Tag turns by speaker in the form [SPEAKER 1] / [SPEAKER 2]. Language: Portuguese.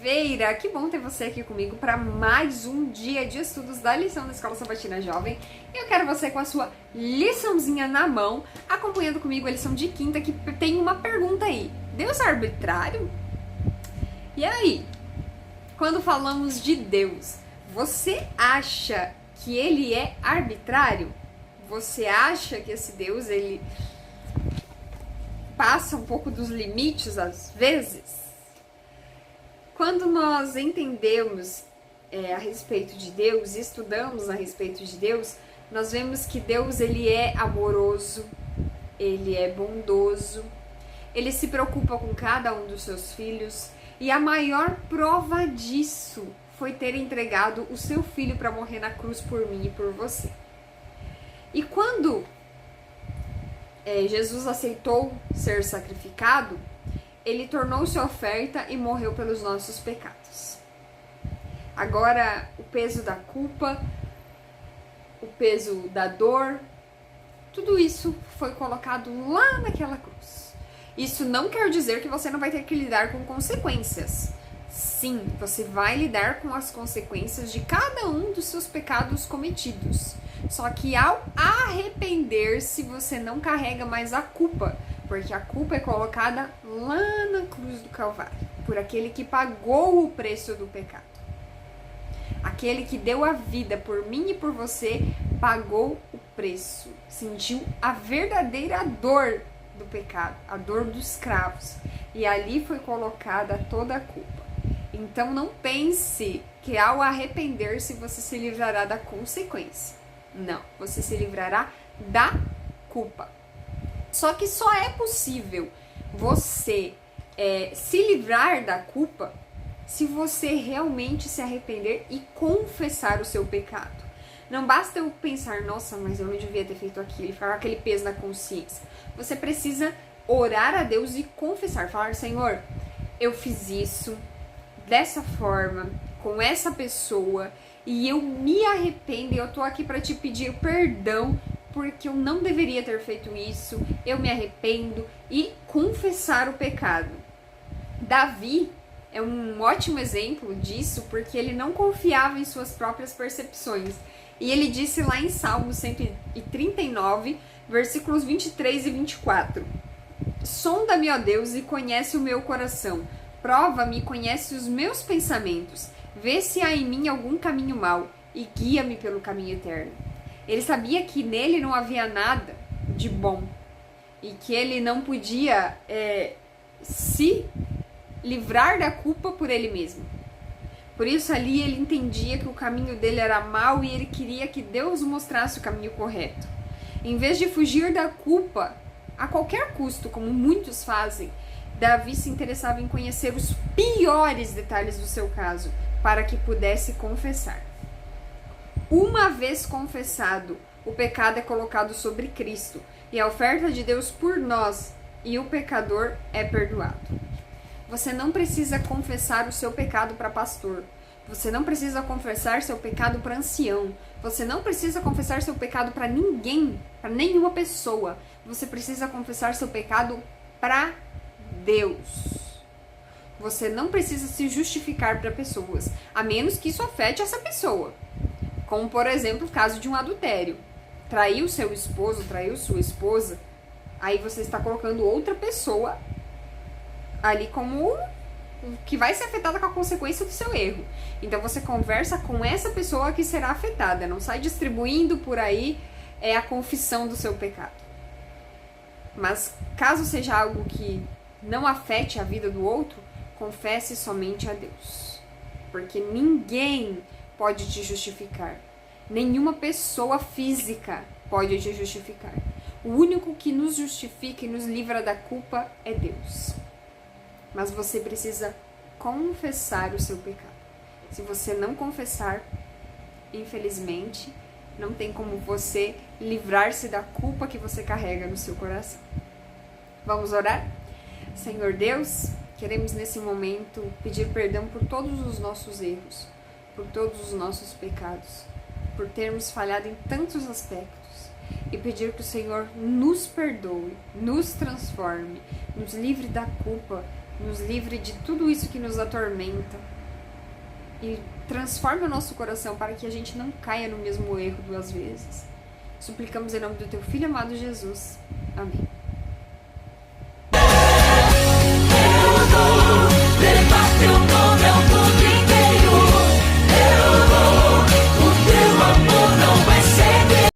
[SPEAKER 1] quinta-feira! Que bom ter você aqui comigo para mais um dia de estudos da lição da Escola Sabatina Jovem. Eu quero você com a sua liçãozinha na mão, acompanhando comigo a lição de quinta, que tem uma pergunta aí. Deus é arbitrário? E aí? Quando falamos de Deus, você acha que ele é arbitrário? Você acha que esse Deus, ele passa um pouco dos limites às vezes? Quando nós entendemos a respeito de Deus, estudamos a respeito de Deus, nós vemos que Deus, ele é amoroso, ele é bondoso, ele se preocupa com cada um dos seus filhos, e a maior prova disso foi ter entregado o seu filho para morrer na cruz por mim e por você. E quando Jesus aceitou ser sacrificado, ele tornou-se oferta e morreu pelos nossos pecados. Agora, o peso da culpa, o peso da dor, tudo isso foi colocado lá naquela cruz. Isso não quer dizer que você não vai ter que lidar com consequências. Sim, você vai lidar com as consequências de cada um dos seus pecados cometidos. Só que ao arrepender-se, você não carrega mais a culpa, porque a culpa é colocada lá na cruz do Calvário, por aquele que pagou o preço do pecado. Aquele que deu a vida por mim e por você, pagou o preço, sentiu a verdadeira dor do pecado, a dor dos cravos, e ali foi colocada toda a culpa. Então não pense que ao arrepender-se você se livrará da consequência. Não, você se livrará da culpa. Só que só é possível você se livrar da culpa se você realmente se arrepender e confessar o seu pecado. Não basta eu pensar, nossa, mas eu não devia ter feito aquilo, ficar com aquele peso na consciência. Você precisa orar a Deus e confessar, falar, Senhor, eu fiz isso dessa forma, com essa pessoa, e eu me arrependo, e eu tô aqui para te pedir perdão, porque eu não deveria ter feito isso, eu me arrependo, e confessar o pecado. Davi é um ótimo exemplo disso, porque ele não confiava em suas próprias percepções. E ele disse lá em Salmo 139, versículos 23 e 24. Sonda-me, ó Deus, e conhece o meu coração. Prova-me e conhece os meus pensamentos. Vê se há em mim algum caminho mau e guia-me pelo caminho eterno. Ele sabia que nele não havia nada de bom e que ele não podia se livrar da culpa por ele mesmo. Por isso ali ele entendia que o caminho dele era mau e ele queria que Deus mostrasse o caminho correto. Em vez de fugir da culpa a qualquer custo, como muitos fazem, Davi se interessava em conhecer os piores detalhes do seu caso, para que pudesse confessar. Uma vez confessado, o pecado é colocado sobre Cristo, e a oferta de Deus por nós, e o pecador é perdoado. Você não precisa confessar o seu pecado para pastor. Você não precisa confessar seu pecado para ancião. Você não precisa confessar seu pecado para ninguém, para nenhuma pessoa. Você precisa confessar seu pecado para Deus. Você não precisa se justificar para pessoas, a menos que isso afete essa pessoa. Como, por exemplo, o caso de um adultério. Traiu seu esposo, traiu sua esposa, aí você está colocando outra pessoa ali como que vai ser afetada com a consequência do seu erro. Então você conversa com essa pessoa que será afetada, não sai distribuindo por aí a confissão do seu pecado. Mas caso seja algo que não afete a vida do outro, confesse somente a Deus. Porque ninguém pode te justificar. Nenhuma pessoa física pode te justificar. O único que nos justifica e nos livra da culpa é Deus. Mas você precisa confessar o seu pecado. Se você não confessar, infelizmente, não tem como você livrar-se da culpa que você carrega no seu coração. Vamos orar? Senhor Deus, queremos nesse momento pedir perdão por todos os nossos erros, por todos os nossos pecados, por termos falhado em tantos aspectos, e pedir que o Senhor nos perdoe, nos transforme, nos livre da culpa, nos livre de tudo isso que nos atormenta, e transforme o nosso coração para que a gente não caia no mesmo erro 2 vezes. Suplicamos em nome do teu Filho amado Jesus. Amém.